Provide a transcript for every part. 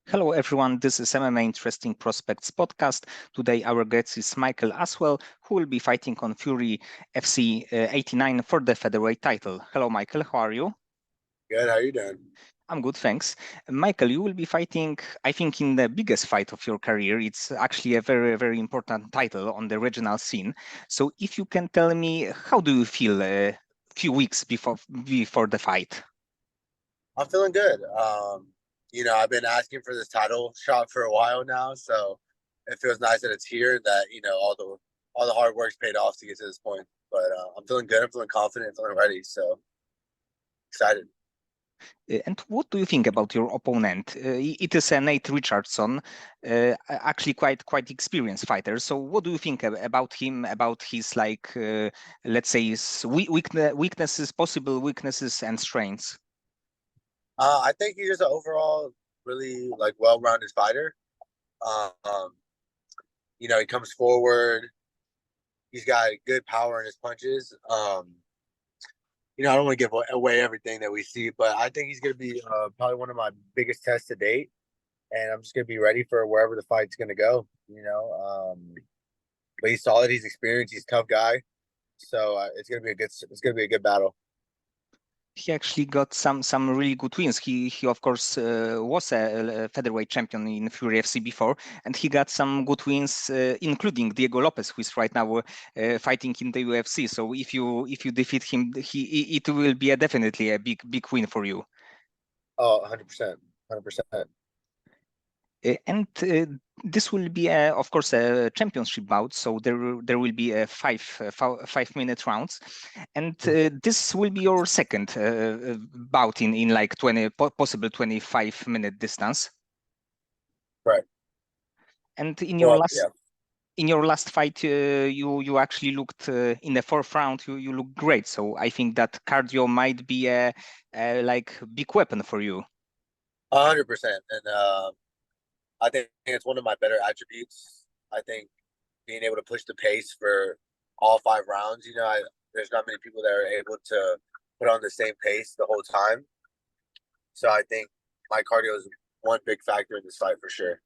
Hello, everyone. This is MMA Interesting Prospects podcast. Today, our guest is Michael Aswell, who will be fighting on Fury FC 89 for the featherweight title. Hello, Michael. How are you? Good. How you doing? I'm good, thanks. Michael, you will be fighting, I think, in the biggest fight of your career. It's actually a very, very important title on the regional scene. So, if you can tell me, how do you feel a few weeks before the fight? I'm feeling good. I've been asking for this title shot for a while now, so it feels nice that it's here. That all the hard work's paid off to get to this point. But I'm feeling good. I'm feeling confident. I'm feeling ready. So excited. And what do you think about your opponent? It is a Nate Richardson, actually quite experienced fighter. So what do you think about him? About his let's say, his weaknesses, possible weaknesses, and strengths? I think he's just an overall really well-rounded fighter. Um, he comes forward. He's got good power in his punches. I don't want to give away everything that we see, but I think he's going to be probably one of my biggest tests to date. And I'm just gonna be ready for wherever the fight's gonna go. But he's solid. He's experienced. He's a tough guy. So it's gonna be a good battle. He actually got some really good wins. He of course was a featherweight champion in Fury FC before, and he got some good wins, including Diego Lopez, who is right now fighting in the UFC. So if you defeat him, it will be definitely a big win for you. Oh, 100%, 100%. And this will be, of course, a championship bout. So there will be a 5 minute rounds, and this will be your second bout in like 20 possible 25-minute distance. Right. And Well, yeah. in your last fight, you actually looked in the fourth round. You looked great. So I think that cardio might be a like big weapon for you. 100%. And I think it's one of my better attributes. I think being able to push the pace for all 5 rounds. There's not many people that are able to put on the same pace the whole time. So I think my cardio is one big factor in this fight for sure.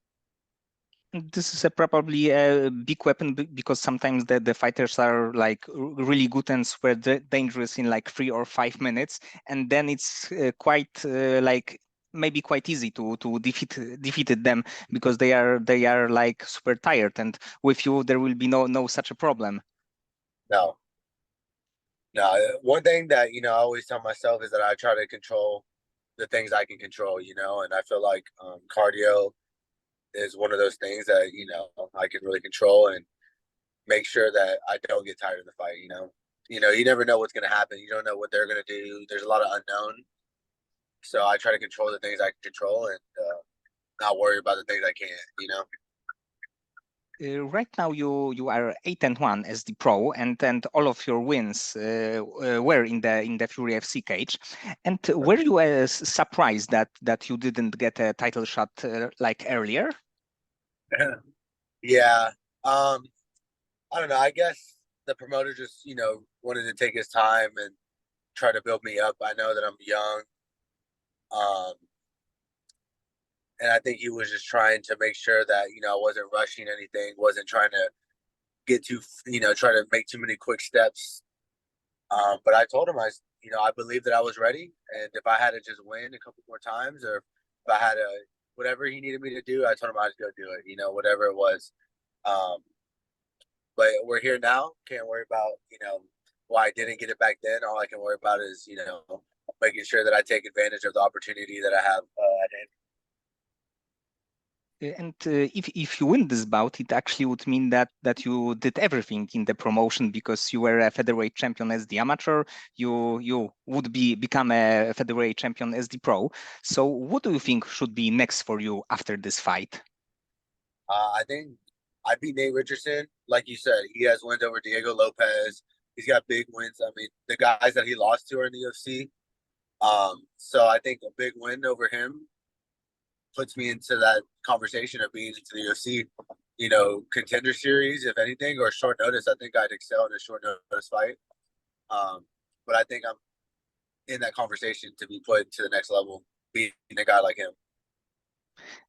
This is probably a big weapon because sometimes the fighters are like really good and super dangerous in like 3 or 5 minutes, and then it's quite like maybe quite easy to defeated them because they are like super tired, and with you there will be no such a problem. No, no. One thing that I always tell myself is that I try to control the things I can control. And I feel like cardio is one of those things that I can really control and make sure that I don't get tired of the fight. You never know what's going to happen. You don't know what they're going to do. There's a lot of unknown. So I try to control the things I can control and not worry about the things I can't. Right now, you are 8-1 as the pro, and all of your wins were in the Fury FC cage. And were you surprised that you didn't get a title shot like earlier? Yeah. I don't know. I guess the promoter just, wanted to take his time and try to build me up. I know that I'm young. Um, and I think he was just trying to make sure that, I wasn't rushing anything, wasn't trying to get too, try to make too many quick steps. But I told him, I believe that I was ready. And if I had to just win a couple more times or if I had to, whatever he needed me to do, I told him I'd go do it, whatever it was. Um, but we're here now. Can't worry about, why I didn't get it back then. All I can worry about is, making sure that I take advantage of the opportunity that I have at hand. And if you win this bout, it actually would mean that you did everything in the promotion because you were a featherweight champion as the amateur. You would become a featherweight champion as the pro. So what do you think should be next for you after this fight? I think I beat Nate Richardson. Like you said, he has wins over Diego Lopez. He's got big wins. I mean, the guys that he lost to are in the UFC. So I think a big win over him puts me into that conversation of being into the UFC, contender series, if anything, or short notice. I think I'd excel in a short notice fight. Um, but I think I'm in that conversation to be put to the next level, being a guy like him.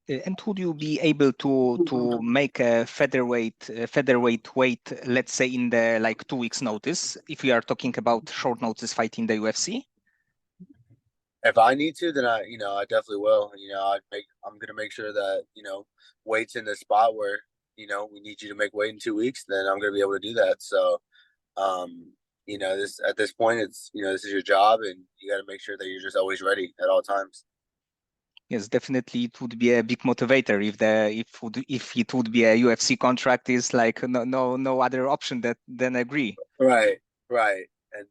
And would you be able to make a featherweight weight, let's say in the like 2 weeks notice, if we are talking about short notice fight in the UFC? If I need to, then I definitely will. I'm gonna make sure that weight's in the spot where we need you to make weight in 2 weeks. Then I'm gonna be able to do that. So, this at this point, it's this is your job, and you got to make sure that you're just always ready at all times. Yes, definitely it would be a big motivator if it would be a UFC contract is like no other option that than agree. Right, right, and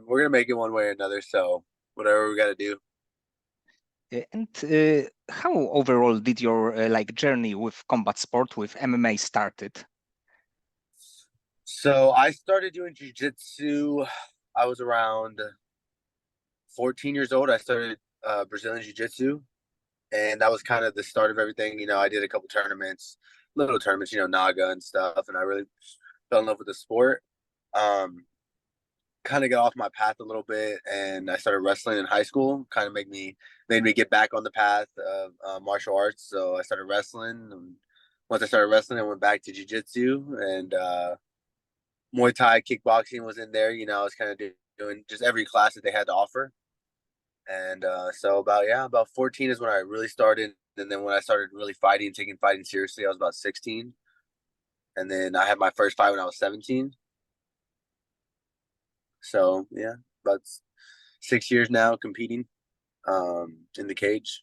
we're gonna make it one way or another. So whatever we got to do. And how overall did your like journey with combat sport with MMA started? So I started doing jujitsu. I was around 14 years old. I started Brazilian jiu-jitsu, and that was kind of the start of everything. I did a couple tournaments, little tournaments, Naga and stuff, and I really fell in love with the sport. Um, Kind of got off my path a little bit, and I started wrestling in high school. Kind of made me get back on the path of martial arts. So I started wrestling, and once I started wrestling, I went back to jiu-jitsu, and Muay Thai, kickboxing was in there. I was kind of doing just every class that they had to offer. And so about 14 is when I really started. And then when I started really taking fighting seriously, I was about 16. And then I had my first fight when I was 17. So yeah, about 6 years now competing in the cage.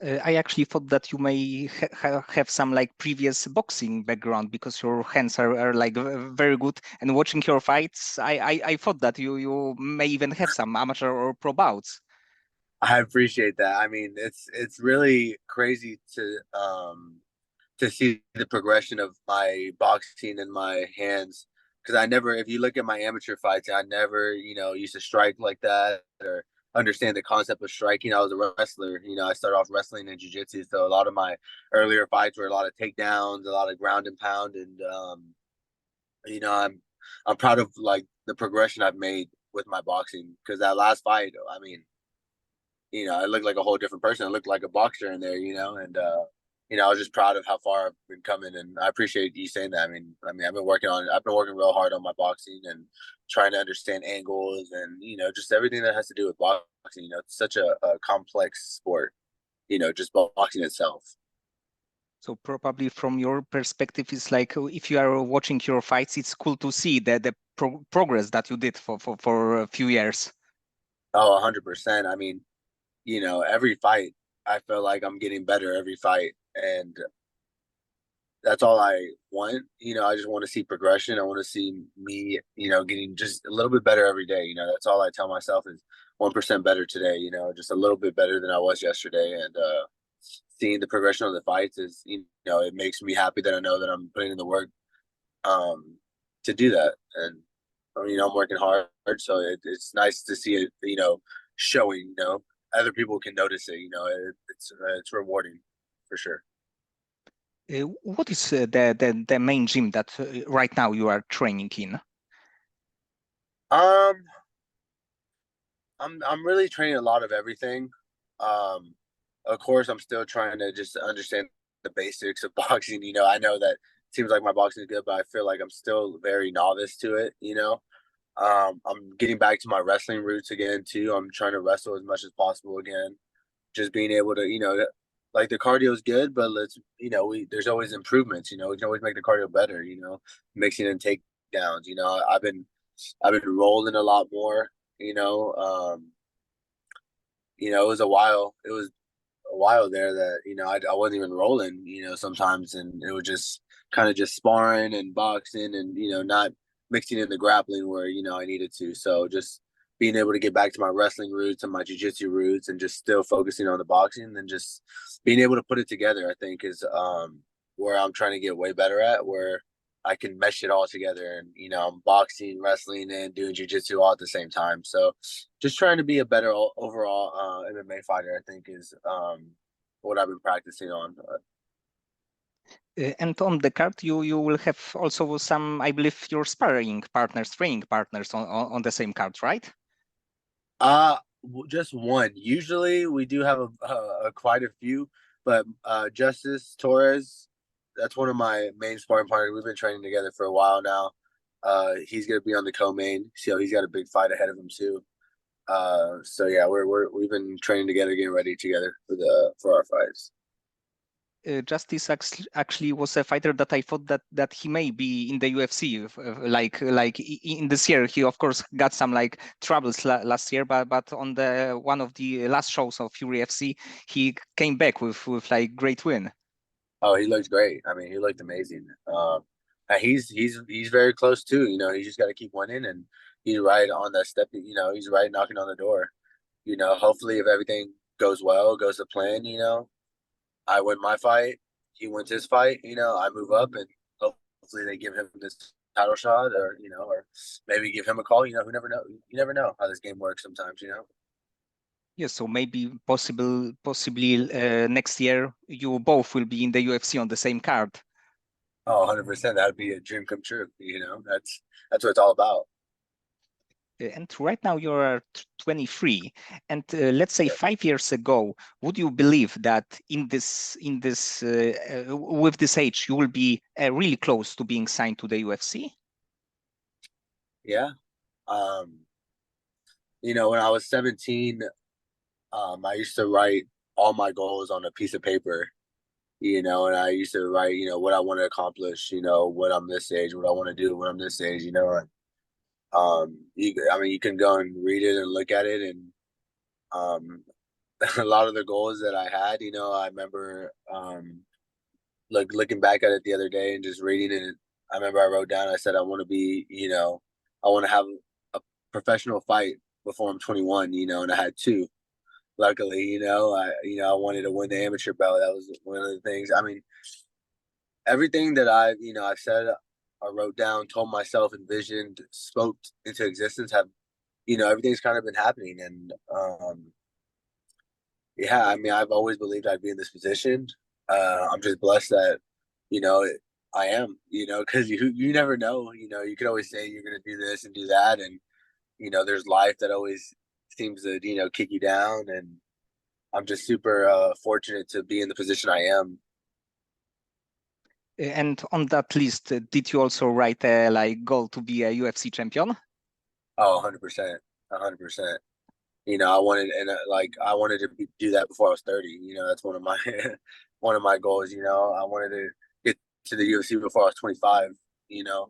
I actually thought that you may have some like previous boxing background because your hands are like very good. And watching your fights, I thought that you may even have some amateur or pro bouts. I appreciate that. I mean, it's really crazy to see the progression of my boxing and my hands. Because if you look at my amateur fights, I never, used to strike like that or understand the concept of striking. I was a wrestler. I started off wrestling and jujitsu, so a lot of my earlier fights were a lot of takedowns, a lot of ground and pound, and you know, I'm proud of like the progression I've made with my boxing. Because that last fight, I mean, I looked like a whole different person. I looked like a boxer in there, and I was just proud of how far I've been coming, and I appreciate you saying that. I mean, I've been working real hard on my boxing and trying to understand angles and just everything that has to do with boxing. It's such a complex sport. Just boxing itself. So probably from your perspective, it's like if you are watching your fights, it's cool to see the progress that you did for a few years. Oh, 100%. I mean, every fight, I feel like I'm getting better every fight, and that's all I want. I just want to see progression. I want to see me, getting just a little bit better every day. That's all I tell myself is 1% better today. Just a little bit better than I was yesterday. And seeing the progression of the fights is, it makes me happy that I know that I'm putting in the work um, to do that. And I'm working hard, so it's nice to see it. Showing. Other people can notice it. It's rewarding for sure. What is the main gym that right now you are training in? Um, I'm really training a lot of everything. Um, of course, I'm still trying to just understand the basics of boxing. I know that it seems like my boxing is good, but I feel like I'm still very novice to it. I'm getting back to my wrestling roots again too. I'm trying to wrestle as much as possible again. Just being able to, like the cardio is good, but there's always improvements. We can always make the cardio better. Mixing in takedowns. I've been rolling a lot more. You know, um, it was a while. It was a while there that I wasn't even rolling. Sometimes, and it was just kind of just sparring and boxing, and not mixing in the grappling where I needed to. So just being able to get back to my wrestling roots and my jiu-jitsu roots, and just still focusing on the boxing, and just being able to put it together, I think is where I'm trying to get way better at. Where I can mesh it all together, and I'm boxing, wrestling, and doing jujitsu all at the same time. So, just trying to be a better overall MMA fighter, I think, is what I've been practicing on. And on the card, you will have also some, I believe, your sparring partners, training partners on the same card, right? Uh just one. Usually, we do have a quite a few. But Justice Torres, that's one of my main sparring partners. We've been training together for a while now. He's gonna be on the co-main, so he's got a big fight ahead of him too. So yeah, we've been training together, getting ready together for our fights. Justice actually was a fighter that I thought that he may be in the UFC. Like in this year, he of course got some like troubles last year, but on the one of the last shows of Fury FC, he came back with like great win. Oh, he looked great. I mean, he looked amazing. And he's very close too. You know, he just got to keep winning, and he's right on that step. You know, he's right knocking on the door. You know, hopefully, if everything goes well, goes to plan, you know, I win my fight, he wins his fight. You know, I move up, and hopefully they give him this title shot, or you know, or maybe give him a call. You know, who never know. You never know how this game works sometimes. You know. Yes, so maybe possibly next year you both will be in the UFC on the same card. Oh, 100%. That'd be a dream come true. You know, that's what it's all about. And right now you're 23, and let's say 5 years ago, would you believe that with this age you will be really close to being signed to the UFC? Yeah. Um, you know, when I was 17, I used to write all my goals on a piece of paper, you know, and I used to write, you know, what I want to accomplish, you know, what I'm this age, what I want to do when I'm this age, you know. And, I mean, you can go and read it and look at it, and um, a lot of the goals that I had, you know, I remember looking back at it the other day and just reading it. I remember I wrote down, I said, I want to be, you know, I want to have a professional fight before I'm 21, you know, and I had two. Luckily, I wanted to win the amateur belt. That was one of the things. I mean, everything that I've said, I wrote down, told myself, envisioned, spoke into existence have, you know, everything's kind of been happening. And yeah, I mean, I've always believed I'd be in this position. I'm just blessed that, you know, I am, you know, because you never know, you know, you could always say you're going to do this and do that. And, you know, there's life that always seems to, you know, kick you down. And I'm just super fortunate to be in the position I am. And on that list, did you also write a like goal to be a UFC champion? Oh, 100%, 100%. You know, I wanted to do that before I was 30. You know, that's one of my one of my goals. You know, I wanted to get to the UFC before I was 25. You know,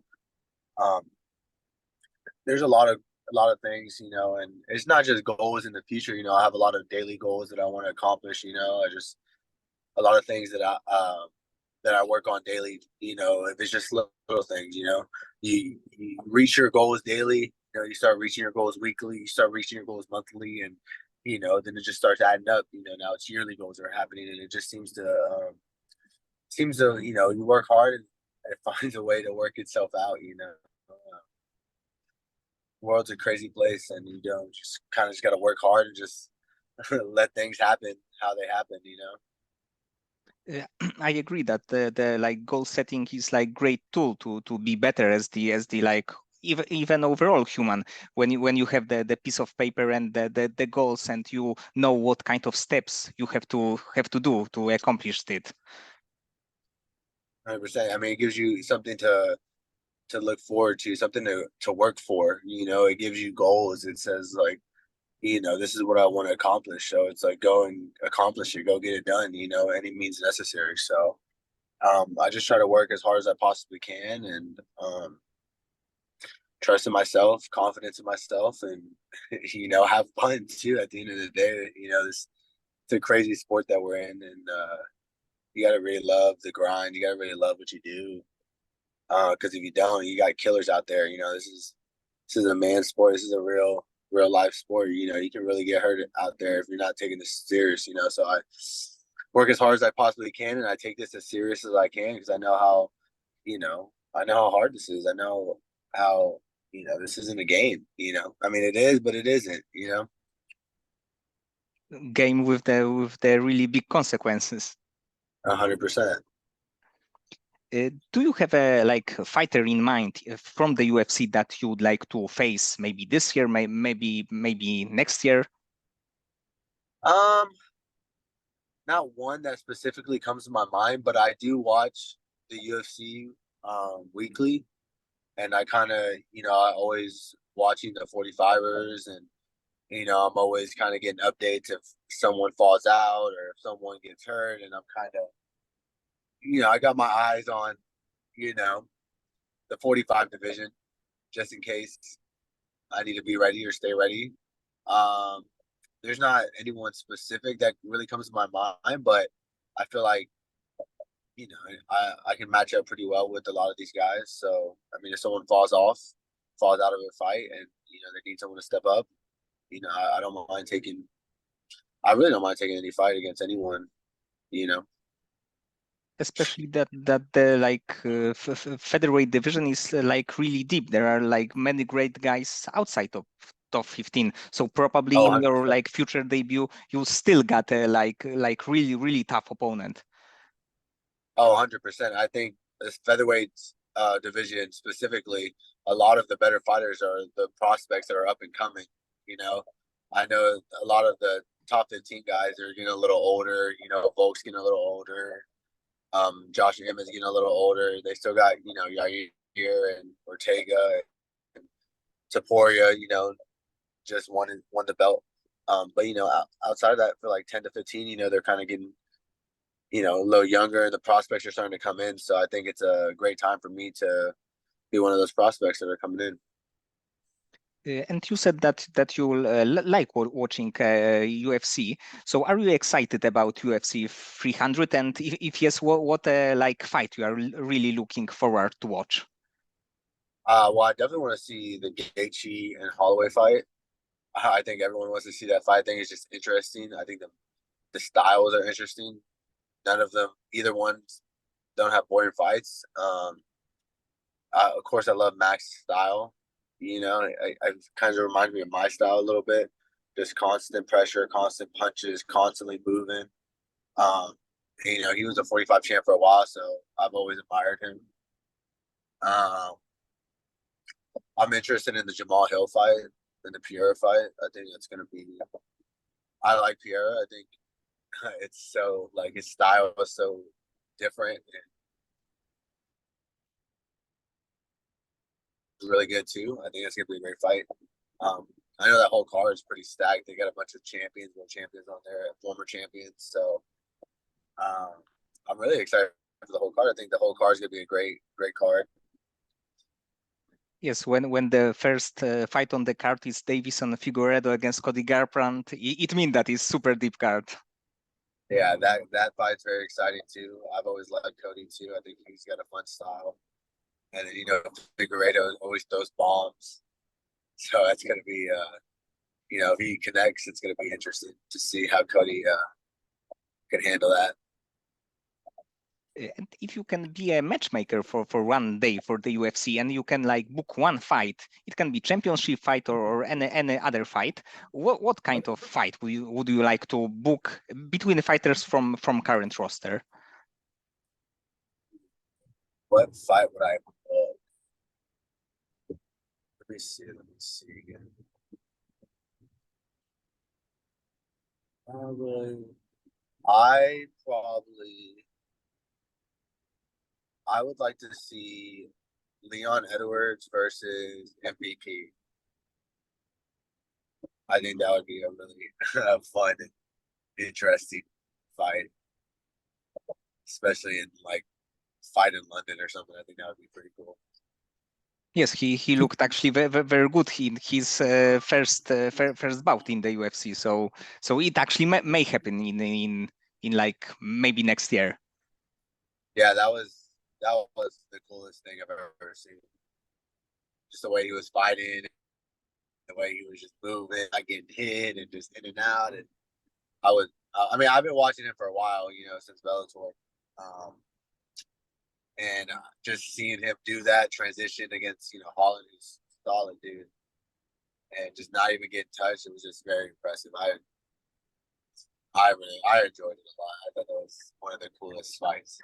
um, there's a lot of things. You know, and it's not just goals in the future. You know, I have a lot of daily goals that I want to accomplish. You know, I just a lot of things that I work on daily. You know, if it's just little things, you know, you reach your goals daily. You know, you start reaching your goals weekly. You start reaching your goals monthly, and you know, then it just starts adding up. You know, now it's yearly goals that are happening, and it just seems to you know, you work hard and it finds a way to work itself out. You know, the world's a crazy place, and you don't just kind of just got to work hard and just let things happen how they happen. You know. I agree that the like goal setting is like great tool to be better as the like even overall human when you have the piece of paper and the goals and you know what kind of steps you have to do to accomplish it. 100%. I mean, it gives you something to look forward to, something to work for. You know, it gives you goals. It says like, you know, this is what I want to accomplish. So it's like go and accomplish it, go get it done. You know, any means necessary. So I just try to work as hard as I possibly can, and trust in myself, confidence in myself, and you know, have fun too. At the end of the day, you know, this it's a crazy sport that we're in, and you got to really love the grind. You got to really love what you do. Because if you don't, you got killers out there. You know, this is a man sport. This is a real life sport. You know, you can really get hurt out there if you're not taking this serious. You know, so I work as hard as I possibly can, and I take this as serious as I can because I know how, you know, I know how hard this is. I know how, you know, this isn't a game. You know, I mean, it is, but it isn't. You know. Game with the really big consequences. 100%. Do you have a like fighter in mind from the UFC that you would like to face maybe this year, maybe next year? Um, not one that specifically comes to my mind, but I do watch the UFC weekly, and I kind of, I always watching the 45ers, and I'm always kind of getting updates if someone falls out or if someone gets hurt, and I'm kind of, I got my eyes on, you know, the 45 division just in case I need to be ready or stay ready. Um, there's not anyone specific that really comes to my mind, but I feel like I can match up pretty well with a lot of these guys. So I mean, if someone falls out of a fight, and they need someone to step up, I don't mind taking. I really don't mind taking any fight against anyone. You know. Especially that the featherweight division is like really deep. There are like many great guys outside of top 15. So probably Oh, in your 100%. like future debut, you still got a like really tough opponent. Oh, 100%. I think this featherweight division specifically, a lot of the better fighters are the prospects that are up and coming. You know, I know a lot of the top 15 guys are getting a little older. Volk's getting a little older. Josh Emmons getting a little older. They still got Yair and Ortega and Taporia. Just won the belt. But outside of that, for like 10 to 15, they're kind of getting a little younger, and the prospects are starting to come in. So I think it's a great time for me to be one of those prospects that are coming in. And you said that you will like watching UFC. So are you excited about UFC 300? And if yes, what like fight you are really looking forward to watch? Well, I definitely want to see the Gaethje and Holloway fight. I think everyone wants to see that fight. I think it's just interesting. I think the styles are interesting. None of them, either one, don't have boring fights. Of course, I love Max's style. I kind of reminds me of my style a little bit. Just constant pressure, constant punches, constantly moving. Um, he was a 45 champ for a while, so I've always admired him. Um, I'm interested in the Jamal Hill fight and the Pierre fight. I think that's going to be. I like Pierre. I think it's so like his style is so different and really good too. I think it's going to be a great fight. I know that whole card is pretty stacked. They got a bunch of champions, world champions on there, former champions. So um, I'm really excited for the whole card. I think the whole card is going to be a great card. Yes, when the first fight on the card is Davison Figueredo against Cody Garbrandt, it means that it's super deep card. Yeah, that fight's very exciting too. I've always liked Cody too. I think he's got a fun style, and then Figueredo always throws bombs, so that's gonna be if he connects, it's gonna be interesting to see how Cody can handle that. And if you can be a matchmaker for one day for the UFC and you can like book one fight, it can be championship fight or any other fight. What kind of fight would you like to book between the fighters from current roster? What fight would I? Let me see. Let me see. Probably, I probably I would like to see Leon Edwards versus MVP. I think that would be a really fun and interesting fight, especially in like fight in London or something. I think that would be pretty cool. Yes, he looked actually very good in his first bout in the UFC. So it actually may happen in like maybe next year. Yeah, that was the coolest thing I've ever seen. Just the way he was fighting, the way he was just moving, like getting hit and just in and out. And I would, I mean, I've been watching him for a while, since Bellator. Um, and just seeing him do that transition against Holland, who's solid dude, and just not even getting touched, it was just very impressive. I enjoyed it a lot. I thought that was one of the coolest fights.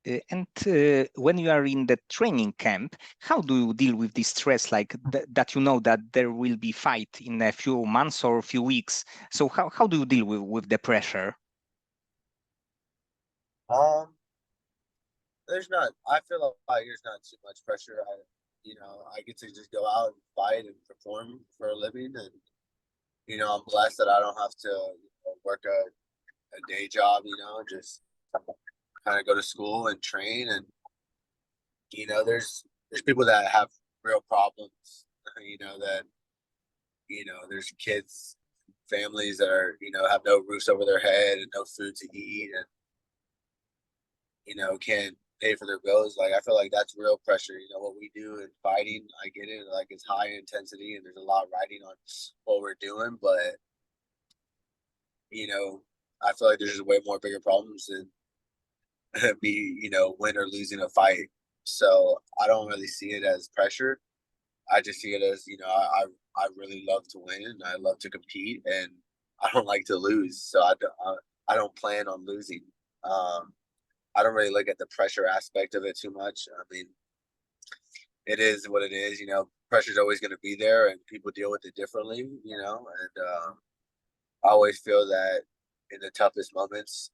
And when you are in the training camp, how do you deal with this stress, like that you know that there will be fight in a few months or a few weeks? So how do you deal with the pressure? Um, I feel like there's not too much pressure. I get to just go out and fight and perform for a living, and I'm blessed that I don't have to work a day job. Just kind of go to school and train, and there's people that have real problems. That there's kids, families that are have no roofs over their head and no food to eat, and can't pay for their bills. Like I feel like that's real pressure. What we do in fighting, I get it. Like it's high intensity and there's a lot riding on what we're doing, but you know, I feel like there's just way more bigger problems than me, win or losing a fight. So I don't really see it as pressure. I just see it as, I really love to win and I love to compete and I don't like to lose. So I don't plan on losing. I don't really look at the pressure aspect of it too much. I mean, it is what it is. Pressure's always going to be there, and people deal with it differently. And I always feel that in the toughest moments,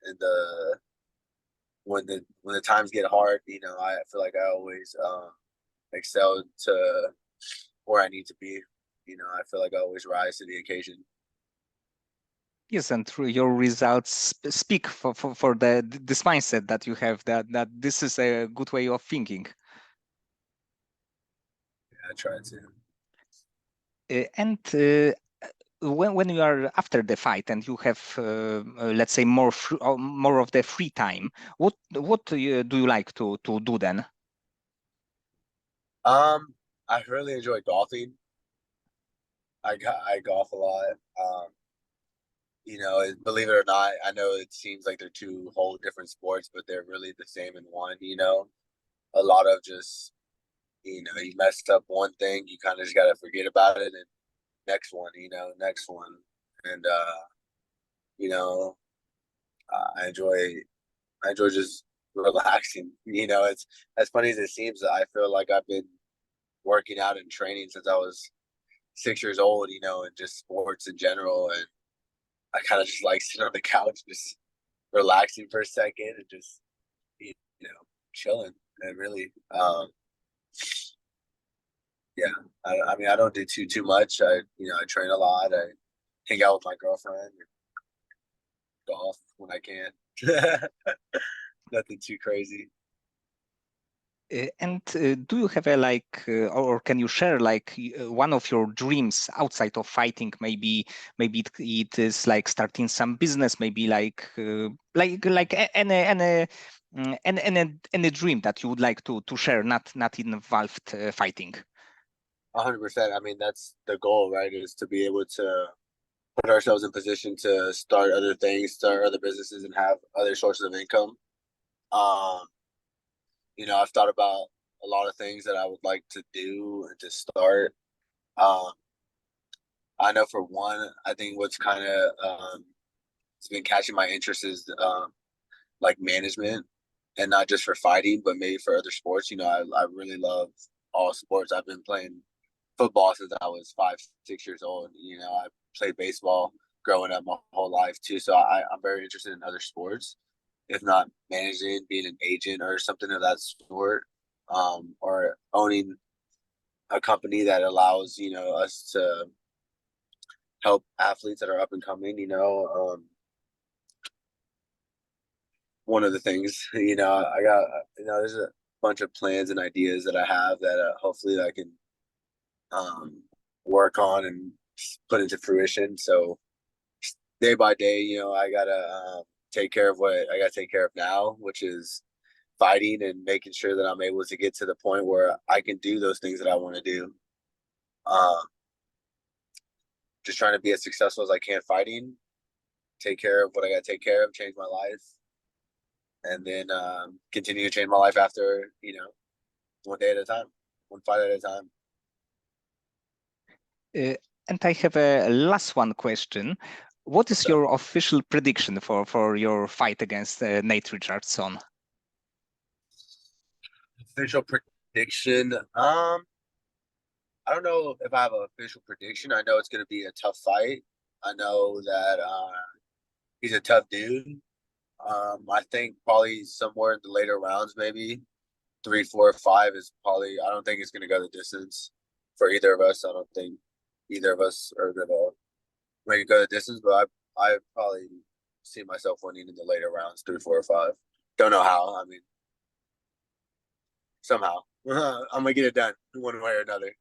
when the times get hard, I feel like I always excel to where I need to be. I feel like I always rise to the occasion. Yes, and through your results speak for this mindset that you have, that this is a good way of thinking. Yeah, I try to. And when you are after the fight and you have, let's say, more of the free time, what do you like to do then? I really enjoy golfing. I golf a lot. Believe it or not, I know it seems like they're two whole different sports, but they're really the same in one. A lot of just you messed up one thing, you kind of just gotta forget about it, and next one, and you know, I enjoy just relaxing. It's as funny as it seems. I feel like I've been working out and training since I was 6 years old. And just sports in general, and I kind of just like sitting on the couch, just relaxing for a second, and just you know chilling. And really, yeah. I mean, I don't do too much. I train a lot. I hang out with my girlfriend, golf when I can. Nothing too crazy. And do you have a or can you share one of your dreams outside of fighting? Maybe it is like starting some business. Maybe any dream that you would like to share, not involved fighting. 100%. I mean, that's the goal, right? Is to be able to put ourselves in position to start other things, start other businesses, and have other sources of income. Um, I've thought about a lot of things that I would like to do and to start. Um, I know for one, I think what's kind of it's been catching my interest is like management, and not just for fighting, but maybe for other sports. I really love all sports. I've been playing football since I was 5, 6 years old. I played baseball growing up my whole life too. So I'm very interested in other sports, if not managing, being an agent or something of that sort, or owning a company that allows us to help athletes that are up and coming. One of the things, I got, there's a bunch of plans and ideas that I have that hopefully I can um, work on and put into fruition. So day by day, I gotta take care of what I gotta take care of now, which is fighting and making sure that I'm able to get to the point where I can do those things that I want to do. Um, just trying to be as successful as I can fighting, take care of what I gotta take care of, change my life, and then continue to change my life after, one day at a time, one fight at a time. Uh, and I have a last one question. What is So your official prediction for your fight against Nate Richardson? Official prediction. I don't know if I have an official prediction. I know it's going to be a tough fight. I know that he's a tough dude. I think probably somewhere in the later rounds, maybe 3, 4, 5 is probably. I don't think it's going to go the distance for either of us. I don't think either of us are going to make it go the distance. But I probably see myself winning in the later rounds, 3, 4, or 5. Don't know how. I mean, somehow I'm gonna get it done one way or another.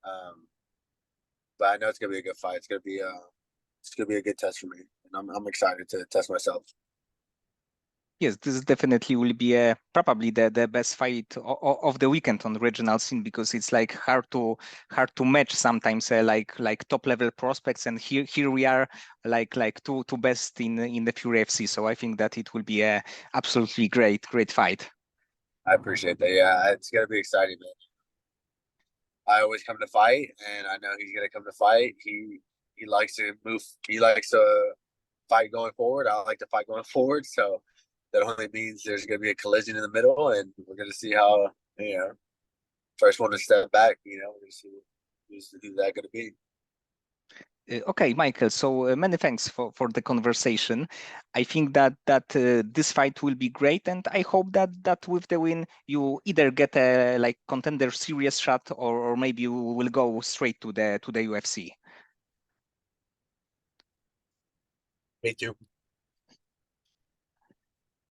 Um, but I know it's gonna be a good fight. It's gonna be a good test for me, and I'm excited to test myself. Yes, this definitely will be probably the best fight of the weekend on the regional scene, because it's like hard to match sometimes like top level prospects, and here we are like two best in the Fury FC. So I think that it will be a absolutely great fight. I appreciate that. Yeah, it's gonna be exciting, man. I always come to fight, and I know he's gonna come to fight. He likes to move. He likes to fight going forward. I like to fight going forward. So that only means there's gonna be a collision in the middle, and we're gonna see how first one to step back. We're gonna see who's that gonna be. Okay, Michael. So many thanks for the conversation. I think that this fight will be great, and I hope that with the win you either get a like contender serious shot, or maybe you will go straight to the UFC. Me too.